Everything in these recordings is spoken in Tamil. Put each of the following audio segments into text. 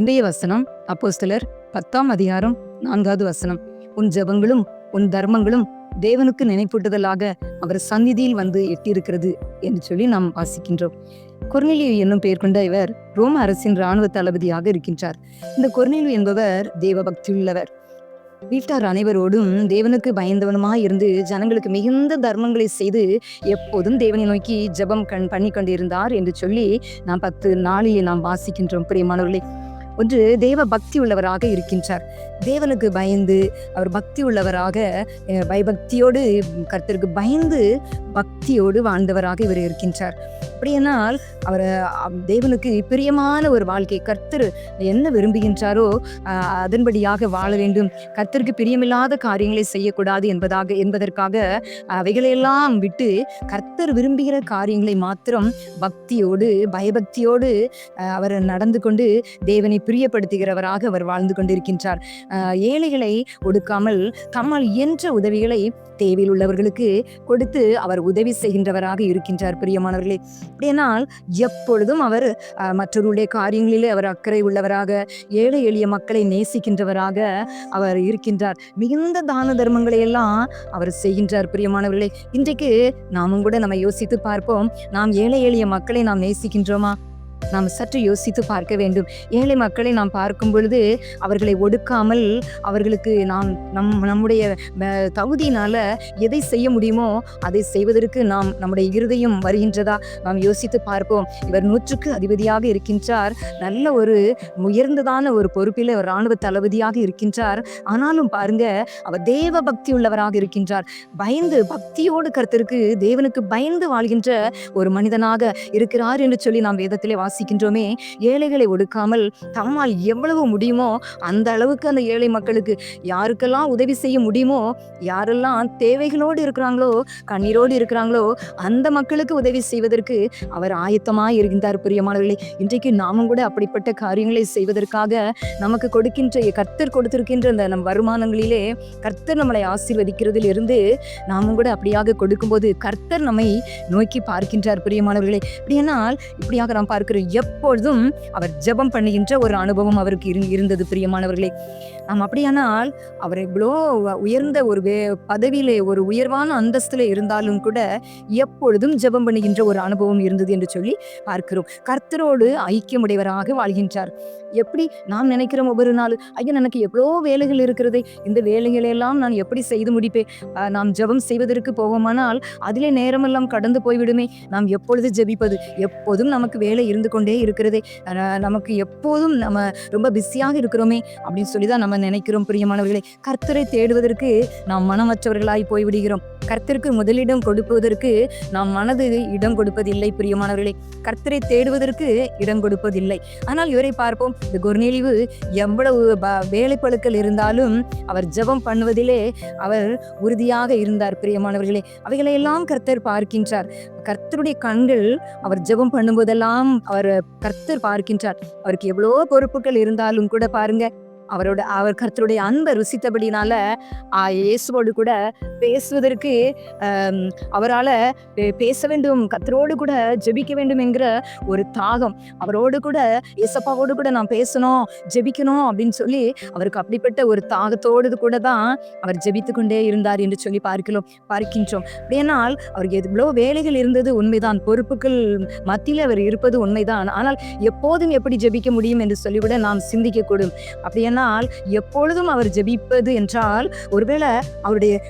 இன்றைய வசனம் அப்போஸ்தலர் 10ஆம் அதிகாரம் 4வது வசனம். உன் ஜெபங்களும் உன் தர்மங்களும் தேவனுக்கு நினைப்பூட்டுதலாக அவர் சந்நிதியில் வந்து எட்டியிருக்கிறது என்று சொல்லி நாம் வாசிக்கின்றோம். கொர்நேலியு என்னும் பெயர் கொண்ட இவர் ரோம அரசின் இராணுவ தளபதியாக இருக்கின்றார். இந்த கொர்நேலியு என்பவர் தேவ பக்தியுள்ளவர். வீட்டார் அனைவரோடும் தேவனுக்கு பயந்தவனுமாய் இருந்து ஜனங்களுக்கு மிகுந்த தர்மங்களை செய்து எப்போதும் தேவனை நோக்கி ஜெபம் பண்ணி கொண்டிருந்தார் என்று சொல்லி நாம் 10 நாளிலே நாம் வாசிக்கின்றோம். பிரியமானவர்களே, ஒன்று தேவ பக்தி உள்ளவராக இருக்கின்றார். தேவனுக்கு பயந்து அவர் பக்தி உள்ளவராக பயபக்தியோடு கர்த்தருக்கு பயந்து பக்தியோடு வாழ்ந்தவராக இவர் இருக்கின்றார். அப்படியானால் அவர் தேவனுக்கு பிரியமான ஒரு வாழ்க்கை, கர்த்தர் என்ன விரும்புகின்றாரோ அதன்படியாக வாழ வேண்டும். கர்த்தருக்கு பிரியமில்லாத காரியங்களை செய்யக்கூடாது என்பதற்காக அவைகளையெல்லாம் விட்டு கர்த்தர் விரும்புகிற காரியங்களை மாத்திரம் பக்தியோடு பயபக்தியோடு அவர் நடந்து கொண்டு தேவனை பிரியப்படுத்துகிறவராக அவர் வாழ்ந்து கொண்டிருக்கின்றார். ஏழைகளை ஒடுக்காமல் தம்மால் இயன்ற உதவிகளை தேவையில் உள்ளவர்களுக்கு கொடுத்து அவர் உதவி செய்கின்றவராக இருக்கின்றார். பிரியமானவர்களே, அப்படியானால் எப்பொழுதும் அவர் மற்றவருடைய காரியங்களிலே அவர் அக்கறை உள்ளவராக, ஏழை எளிய மக்களை நேசிக்கின்றவராக அவர் இருக்கின்றார். மிகுந்த தான தர்மங்களை எல்லாம் அவர் செய்கின்றார். பிரியமானவர்களே, இன்றைக்கு நாமும் கூட நம்ம யோசித்து பார்ப்போம். நாம் ஏழை எளிய மக்களை நாம் நேசிக்கின்றோமா? நாம் சற்று யோசித்து பார்க்க வேண்டும். ஏழை மக்களை நாம் பார்க்கும் பொழுது அவர்களை ஒடுக்காமல் அவர்களுக்கு நாம் நம்முடைய தகுதியினால எதை செய்ய முடியுமோ அதை செய்வதற்கு நம்முடைய இருதயம் வருகின்றதா? நாம் யோசித்து பார்ப்போம். இவர் 100க்கு அதிபதியாக இருக்கின்றார். நல்ல ஒரு உயர்ந்ததான ஒரு பொறுப்பில் ஒரு இராணுவ தளபதியாக இருக்கின்றார். ஆனாலும் பாருங்க, அவர் தேவ பக்தி உள்ளவராக இருக்கின்றார். பயந்து பக்தியோடு கர்த்தருக்கு தேவனுக்கு பயந்து வாழ்கின்ற ஒரு மனிதனாக இருக்கிறார் என்று சொல்லி நாம் வேதத்திலே வாசிக்கின்றோமே. ஏழைகளை ஒடுக்காமல் தம்மால் எவ்வளவு முடியுமோ அந்த அளவுக்கு அந்த ஏழை மக்களுக்கு யாருக்கெல்லாம் உதவி செய்ய முடியுமோ, யாரெல்லாம் தேவைகளோடு இருக்கிறாங்களோ, கண்ணீரோடு இருக்கிறாங்களோ, அந்த மக்களுக்கு உதவி செய்வதற்கு அவர் ஆயத்தமாய் இருக்கின்றார். பிரியமானவர்களே, இன்றைக்கு நாமும் கூட அப்படிப்பட்ட காரியங்களை செய்வதற்காக நமக்கு கர்த்தர் கொடுத்திருக்கின்ற அந்த நம் வருமானங்களிலே கர்த்தர் நம்மளை ஆசீர்வதிக்கிறதில் இருந்து நாமும் கூட அப்படியாக கொடுக்கும்போது கர்த்தர் நம்மை நோக்கி பார்க்கின்றார். பிரியமானவர்களே, அப்படியானால் இப்படியாக நாம் பார்க்கிறோம். எப்பொழுதும் அவர் ஜெபம் பண்ணுகின்ற ஒரு அனுபவம் அவருக்கு இருந்தது. பிரியமானவர்களே, நாம் அப்படியானால் அவர் இவ்வளோ உயர்ந்த ஒரு பதவியிலே ஒரு உயர்வான அந்தஸ்திலே இருந்தாலும் கூட எப்பொழுதும் ஜெபம் பண்ணுகின்ற ஒரு அனுபவம் இருந்தது என்று சொல்லி பார்க்கிறோம். கர்த்தரோடு ஐக்கியமுடையவராக வாழ்கின்றார். எப்படி நாம் நினைக்கிறோம் ஒவ்வொரு நாளும், ஐயா எனக்கு எவ்வளோ வேலைகள் இருக்கிறது, இந்த வேலைகளெல்லாம் நான் எப்படி செய்து முடிப்பேன்? நாம் ஜெபம் செய்வதற்கு போவோமானால் அதிலே நேரமெல்லாம் கடந்து போய்விடுமே. நாம் எப்பொழுது ஜெபிப்பது? எப்போதும் நமக்கு வேலை இருந்து கொண்டே இருக்கிறதே, நமக்கு எப்போதும் நம்ம ரொம்ப பிஸியாக இருக்கிறோமே அப்படின்னு சொல்லி தான் நம்ம நினைக்கிறோம். பிரியமானவர்களே, கர்த்தரை தேடுவதற்கு நாம் மனமற்றவர்களாய் போய்விடுகிறோம். கர்த்தருக்கு முதலிடம் கொடுப்பதற்கு நாம் மனது இடம் கொடுப்பதில்லை. பிரியமானவர்களே, கர்த்தரை தேடுவதற்கு இடம் கொடுப்பதில்லை. ஆனால் இவரை பார்ப்போம். இந்த கொர்நேலியு எவ்வளவு வேலைப்பளுக்கள் இருந்தாலும் அவர் ஜெபம் பண்ணுவதிலே அவர் உறுதியாக இருந்தார். பிரியமானவர்களே, அவைகளையெல்லாம் கர்த்தர் பார்க்கின்றார். கர்த்தருடைய கண்கள் அவர் ஜெபம் பண்ணும்போதெல்லாம் கர்த்தர் பார்க்கின்றார். அவருக்கு எவ்வளோ பொறுப்புகள் இருந்தாலும் கூட பாருங்க, அவர் கர்த்தருடைய அன்பை ருசித்தபடினால இயேசுவோடு கூட பேசுவதற்கு அவரால் பேச வேண்டும், கர்த்தரோடு கூட ஜெபிக்க வேண்டும் என்கிற ஒரு தாகம், அவரோடு கூட இயேசப்பாவோடு கூட நான் பேசணும், ஜெபிக்கணும் அப்படின்னு சொல்லி அவருக்கு அப்படிப்பட்ட ஒரு தாகத்தோடு கூட தான் அவர் ஜெபித்து கொண்டே இருந்தார் என்று சொல்லி பார்க்கின்றோம். அப்படியானால் அவருக்கு எவ்வளோ வேலைகள் இருந்தது உண்மைதான், பொறுப்புகள் மத்தியில் அவர் இருப்பது உண்மைதான். ஆனால் எப்போதும் எப்படி ஜெபிக்க முடியும் என்று சொல்லிவிட நாம் சிந்திக்கக்கூடும். அப்படியானால் எப்பொழுதும் அவர் ஜெபிப்பது என்றால், ஒருவேளை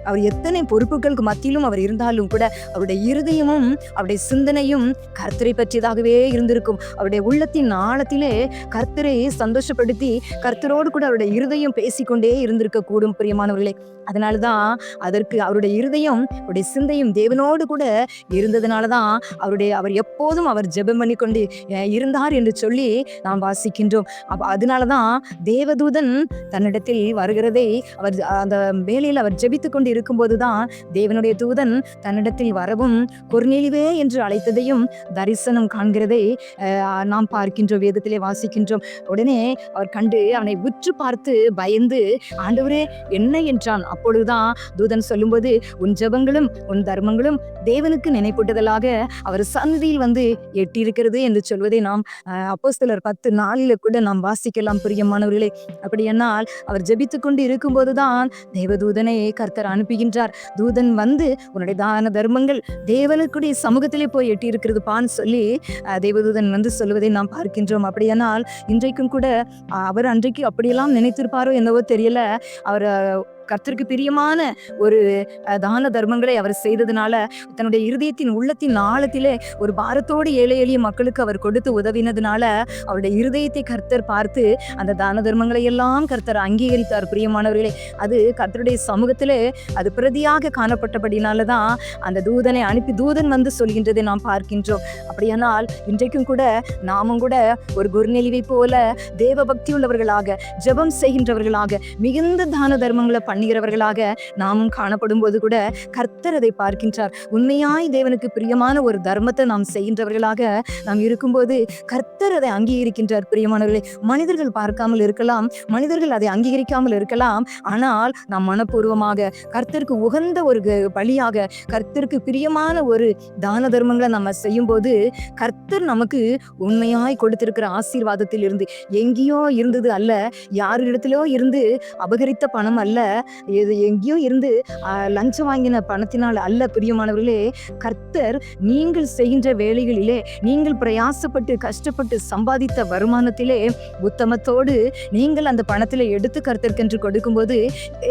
அவர் எத்தனை பொறுப்புகளுக்கு மத்தியிலும் அவர் இருந்தாலும் கூட அவருடைய இருதயமும் அவருடைய சிந்தனையும் கர்த்தரை பற்றியதாகவே இருந்திருக்கும். அவருடைய உள்ளத்தின் ஆழத்திலே கர்த்தரை சந்தோஷப்படுத்தி கர்த்தரோடு கூட அவருடைய இருதயம் பேசிக்கொண்டே இருந்திருக்க கூடும். பிரியமானவர்களே, அதனாலதான் அதற்கு அவருடைய இருதயம் அவருடைய சிந்தையும் தேவனோடு கூட இருந்ததுனாலதான் அவர் எப்போதும் அவர் ஜெபம் பண்ணி கொண்டு இருந்தார் என்று சொல்லி நாம் வாசிக்கின்றோம். அதனாலதான் தேவதூதன் தேவதூதன் தன்னிடத்தில் வருகிறதை அவர் அந்த வேளையில் அவர் ஜெபித்துக் கொண்டு இருக்கும்போதுதான் தேவனுடைய தூதன் தன்னிடத்தில் வரவும் கொர்நேலியுவே என்று அழைத்ததையும் தரிசனம் காண்கிறதை நாம் பார்க்கின்றோம், வேதத்திலே வாசிக்கின்றோம். உடனே அவர் கண்டு அவனை உற்று பார்த்து பயந்து, ஆண்டவரே என்ன என்றான். அப்பொழுதுதான் தூதன் சொல்லும்போது, உன் ஜெபங்களும் உன் தர்மங்களும் தேவனுக்கு நினைப்பூட்டுதலாக அவர் சந்நிதியில் வந்து எட்டியிருக்கிறது என்று சொல்வதை நாம் அப்போஸ்தலர் 10:4 கூட நாம் வாசிக்கலாம் பிரியமானவர்களே. அப்படியானால் அவர் ஜெபித்துக் கொண்டு இருக்கும்போதுதான் தேவதூதனை கர்த்தர் அனுப்புகின்றார். தூதன் வந்து உன்னுடைய தான தர்மங்கள் தேவனுக்குடைய சமூகத்திலே போய் எட்டி இருக்கிறது பான்னு சொல்லி தேவதூதன் வந்து சொல்வதை நாம் பார்க்கின்றோம். அப்படியானால் இன்றைக்கும் கூட அவர் அன்றைக்கு அப்படியெல்லாம் நினைத்திருப்பாரோ என்னவோ தெரியல, அவர் கர்த்தருக்கு பிரியமான ஒரு தான தர்மங்களை அவர் செய்ததுனால தன்னுடைய இருதயத்தின் உள்ளத்தின் ஆழத்திலே ஒரு பாரத்தோடு ஏழை எளிய மக்களுக்கு அவர் கொடுத்து உதவினதுனால அவருடைய இருதயத்தை கர்த்தர் பார்த்து அந்த தான தர்மங்களை எல்லாம் கர்த்தர் அங்கீகரித்தார். பிரியமானவர்களே, அது கர்த்தருடைய சமூகத்திலே அது பிரதியாக காணப்பட்டபடினாலதான் அந்த தூதனை அனுப்பி தூதன் வந்து சொல்கின்றதை நாம் பார்க்கின்றோம். அப்படியானால் இன்றைக்கும் கூட நாமும் கூட ஒரு கொர்நேலியுவை போல தேவ பக்தி உள்ளவர்களாக, ஜெபம் செய்கின்றவர்களாக, மிகுந்த தான தர்மங்களை பண்ணுகிறவர்களாக நாமும் காணப்படும் போது கூட கர்த்தர் அதை பார்க்கின்றார். உண்மையாய் தேவனுக்கு பிரியமான ஒரு தர்மத்தை நாம் செய்கின்றவர்களாக நாம் இருக்கும்போது கர்த்தர் அதை அங்கீகரிக்கின்றார். பிரியமானவர்களே, மனிதர்கள் பார்க்காமல் இருக்கலாம், மனிதர்கள் அதை அங்கீகரிக்காமல் இருக்கலாம். ஆனால் நாம் மனப்பூர்வமாக கர்த்தருக்கு உகந்த ஒரு பலியாக, கர்த்தருக்கு பிரியமான ஒரு தான தர்மங்களை நம்ம செய்யும் போது கர்த்தர் நமக்கு உண்மையாய் கொடுத்திருக்கிற ஆசீர்வாதத்தில் இருந்து, எங்கேயோ இருந்தது அல்ல, யாரிடத்திலோ இருந்து அபகரித்த பணம் அல்ல, இது எங்கேயோ இருந்து லஞ்சம் வாங்கின பணத்தினால் அல்ல. பிரியமானவர்களே, கர்த்தர் நீங்கள் செய்கின்ற வேலைகளிலே, நீங்கள் பிரயாசப்பட்டு கஷ்டப்பட்டு சம்பாதித்த வருமானத்திலே உத்தமத்தோடு நீங்கள் அந்த பணத்திலே எடுத்து கர்த்தருக்கென்று கொடுக்கும்போது,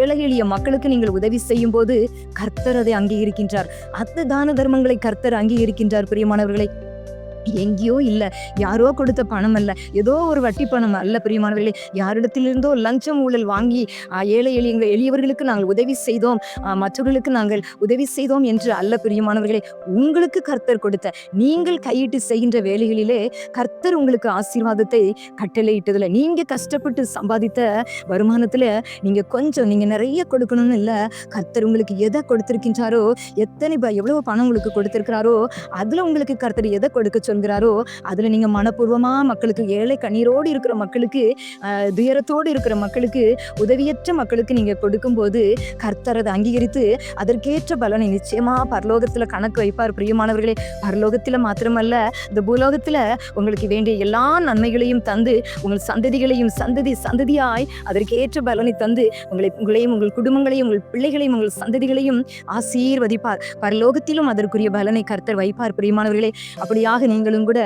ஏழை எளிய மக்களுக்கு நீங்கள் உதவி செய்யும் போது கர்த்தர் அதை அங்கீகரிக்கின்றார். அந்த தான தர்மங்களை கர்த்தர் அங்கீகரிக்கின்றார். பிரியமானவர்களை, எங்கேயோ இல்ல, யாரோ கொடுத்த பணம் அல்ல, ஏதோ ஒரு வட்டி பணம் அல்ல. பிரியமானவர்களே, யாரிடத்திலிருந்தோ லஞ்சம் ஊழல் வாங்கி ஏழை எளியவர்களுக்கு நாங்கள் உதவி செய்தோம், மற்றவர்களுக்கு நாங்கள் உதவி செய்தோம் என்று அல்ல. பிரியமானவர்களே, உங்களுக்கு கர்த்தர் கொடுத்த, நீங்கள் கையிட்டு செய்கின்ற வேலைகளிலே கர்த்தர் உங்களுக்கு ஆசீர்வாதத்தை கட்டளையிட்டதில்லை. நீங்க கஷ்டப்பட்டு சம்பாதித்த வருமானத்துல நீங்க கொஞ்சம், நீங்க நிறைய கொடுக்கணும்னு இல்ல, கர்த்தர் உங்களுக்கு எதை கொடுத்திருக்கின்றாரோ, எவ்வளவு பணம் உங்களுக்கு கொடுத்திருக்கிறாரோ அதுல உங்களுக்கு கர்த்தர் எதை கொடுக்க சொல்கிறாரோ அதுல நீங்க மனப்பூர்வமா மக்களுக்கு, ஏழை கண்ணீரோடு இருக்கிற மக்களுக்கு, துயரத்தோடு இருக்கிற மக்களுக்கு, உதவியற்ற மக்களுக்கு நீங்க கொடுக்கும் போது கர்த்தர் அதை அங்கீகரித்து அதற்கேற்ற பலனை நிச்சயமா பரலோகத்துல கணக்கு வைப்பார். பிரியமானவர்களே, பரலோகத்துல மாத்திரமல்ல, இந்த பூலோகத்துல உங்களுக்கு வேண்டிய எல்லா நன்மைகளையும் தந்து, உங்கள் சந்ததிகளையும் சந்ததி சந்ததியாய் அதற்கேற்ற பலனை தந்து உங்களையும் உங்கள் குடும்பங்களையும் உங்கள் பிள்ளைகளையும் உங்கள் சந்ததிகளையும் ஆசீர்வதிப்பார். பரலோகத்திலும் அதற்குரிய பலனை கர்த்தர் வைப்பார். பிரியமானவர்களே, அப்படியாக நீங்களும் கூட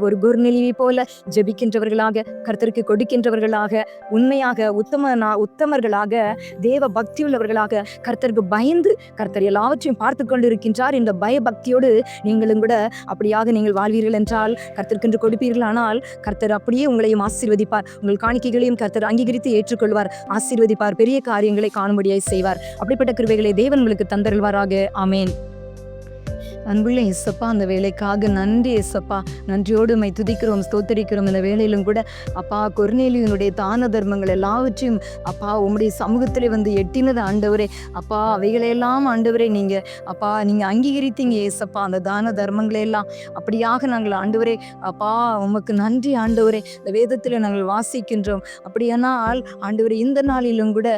ஒரு கொர்நேலியுவை போல ஜெபிக்கின்றவர்களாக, கர்த்தருக்கு கொடுக்கின்றவர்களாக, உண்மையாக உத்தமர்களாக, தேவ பக்தி உள்ளவர்களாக, கர்த்தருக்கு பயந்து கர்த்தர் எல்லாவற்றையும் பார்த்து கொண்டு இருக்கின்றார் என்ற பயபக்தியோடு நீங்களும் கூட அப்படியாக நீங்கள் வாழ்வீர்கள் என்றால், கர்த்தருக்கென்று கொடுப்பீர்கள் ஆனால் கர்த்தர் அப்படியே உங்களையும் ஆசீர்வதிப்பார். உங்கள் காணிக்கைகளையும் கர்த்தர் அங்கீகரித்து ஏற்றுக்கொள்வார், ஆசீர்வதிப்பார், பெரிய காரியங்களை காணும்படியாய் செய்வார். அப்படிப்பட்ட கிருபைகளை தேவன் உங்களுக்கு தந்தருள்வாராக. ஆமேன். அன்புள்ள இயேசப்பா, அந்த வேலைக்காக நன்றி இயேசப்பா. நன்றியோடு உம்மை துதிக்கிறோம், ஸ்தோத்தரிக்கிறோம். இந்த வேலையிலும் கூட அப்பா, கொர்நேலியுனுடைய தான தர்மங்கள் எல்லாவற்றையும் அப்பா உம்முடைய சமூகத்திலே வந்து எட்டினது ஆண்டவரே. அப்பா, அவைகளையெல்லாம் ஆண்டவரே நீங்க அப்பா நீங்க அங்கீகரித்தீங்க இயேசப்பா. அந்த தான தர்மங்களை எல்லாம் அப்படியாக நாங்கள் ஆண்டவரே அப்பா உமக்கு நன்றி ஆண்டவரே. இந்த வேதத்தில் நாங்கள் வாசிக்கின்றோம். அப்படியானால் ஆண்டவரே, இந்த நாளிலும் கூட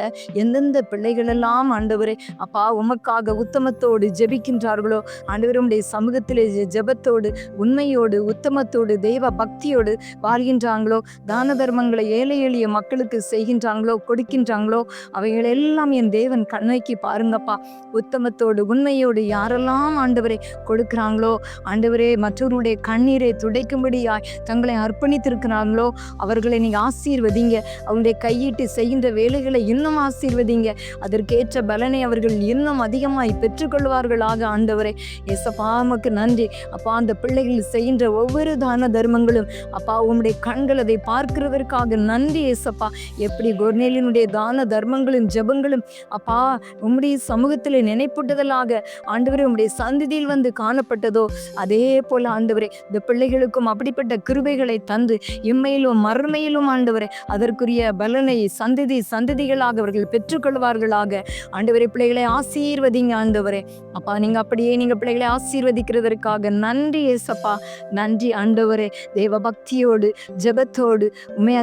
எந்தெந்த பிள்ளைகளெல்லாம் ஆண்டவரே அப்பா உமக்காக உத்தமத்தோடு ஜெபிக்கின்றார்களோ ஆண்டவரே, உம்முடைய சமூகத்திலே ஜெபத்தோடு உண்மையோடு உத்தமத்தோடு தெய்வ பக்தியோடு வாழ்கின்றாங்களோ, தான தர்மங்களை ஏழை எளிய மக்களுக்கு செய்கின்றாங்களோ, கொடுக்கின்றாங்களோ, அவைகள் எல்லாம் என் தேவன் கண்ணோக்கி பாருங்கப்பா. உத்தமத்தோடு உண்மையோடு யாரெல்லாம் ஆண்டவரை கொடுக்கிறாங்களோ ஆண்டவரே, மற்றவர்களுடைய கண்ணீரை துடைக்கும்படியாய் தங்களை அர்ப்பணித்திருக்கிறாங்களோ அவர்களை நீங்க ஆசீர்வதிங்க. அவருடைய கையிட்டு செய்கின்ற வேலைகளை இன்னும் ஆசீர்வதிங்க. அதற்கேற்ற பலனை அவர்கள் இன்னும் அதிகமாய் பெற்றுக்கொள்வார்களாக ஆண்டவரே. ஏசப்பா உமக்கு நன்றி அப்பா. அந்த பிள்ளைகள் செய்கின்ற ஒவ்வொரு தான தர்மங்களும் அப்பா உம்முடைய கண்கள் அதை பார்க்கிறதற்காக நன்றி ஏசப்பா. எப்படி கொர்நேலியனுடைய தான தர்மங்களும் ஜெபங்களும் அப்பா உம்முடைய சமூகத்தில் நினைப்பூட்டுதலாக ஆண்டவரே உம்முடைய சந்ததியில் வந்து காணப்பட்டதோ, அதே போல ஆண்டவரே இந்த பிள்ளைகளுக்கும் அப்படிப்பட்ட கிருபைகளை தந்து இம்மையிலும் மறுமையிலும் ஆண்டவரே அதற்குரிய பலனை சந்ததிகளாக அவர்கள் பெற்றுக்கொள்வார்களாக. ஆண்டவரே பிள்ளைகளை ஆசீர்வதிங்க ஆண்டவரே. அப்பா நீங்க அப்படியே நீங்க பிள்ளைகளை ஆசீர்வதிக்கிறதற்காக நன்றி ஏசப்பா. நன்றி ஆண்டவரே. தேவ பக்தியோடு ஜெபத்தோடு உண்மை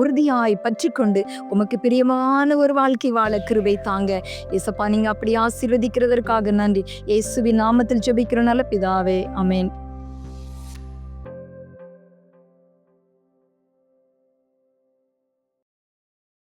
உறுதியாய் பற்றிக்கொண்டு உமக்கு பிரியமான ஒரு வாழ்க்கை வாழ கிருபை தாங்க ஏசப்பா. நீங்க அப்படி ஆசீர்வதிக்கிறதற்காக நன்றி. இயேசுவின் நாமத்தில் ஜெபிக்கிற நல்ல பிதாவே, ஆமென்.